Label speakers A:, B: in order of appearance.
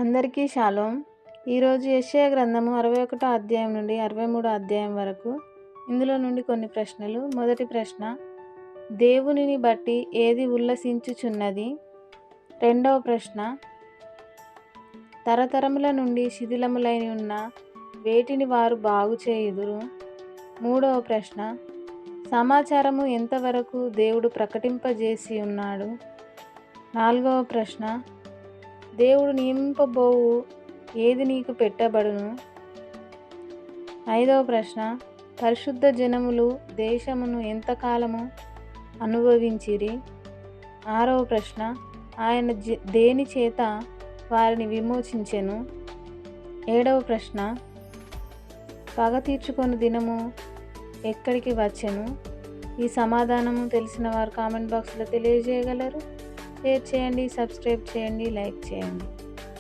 A: అందరికీ షాలోమ్. ఈరోజు యెషయా గ్రంథము 61 అధ్యాయం నుండి 63 అధ్యాయం వరకు. ఇందులో నుండి కొన్ని ప్రశ్నలు. మొదటి ప్రశ్న, దేవునిని బట్టి ఏది ఉల్లసించుచున్నది? రెండవ ప్రశ్న, తరతరముల నుండి శిథిలములై ఉన్న వేటిని వారు బాగు చేయుదురు? మూడవ ప్రశ్న, సమాచారము ఎంతవరకు దేవుడు ప్రకటింపజేసి ఉన్నాడు? నాలుగవ ప్రశ్న, దేవుడు నియమింపబోవు ఏది నీకు పెట్టబడును? ఐదవ ప్రశ్న, పరిశుద్ధ జనములు దేశమును ఎంతకాలము అనుభవించిరి? ఆరవ ప్రశ్న, ఆయన దేని చేత వారిని విమోచించెను? ఏడవ ప్రశ్న, పగ తీర్చుకొని దినము ఎక్కడికి వచ్చెను? ఈ సమాధానము తెలిసిన వారు కామెంట్ బాక్స్లో తెలియజేయగలరు. షేర్ చేయండి, సబ్స్క్రైబ్ చేయండి, లైక్ చేయండి.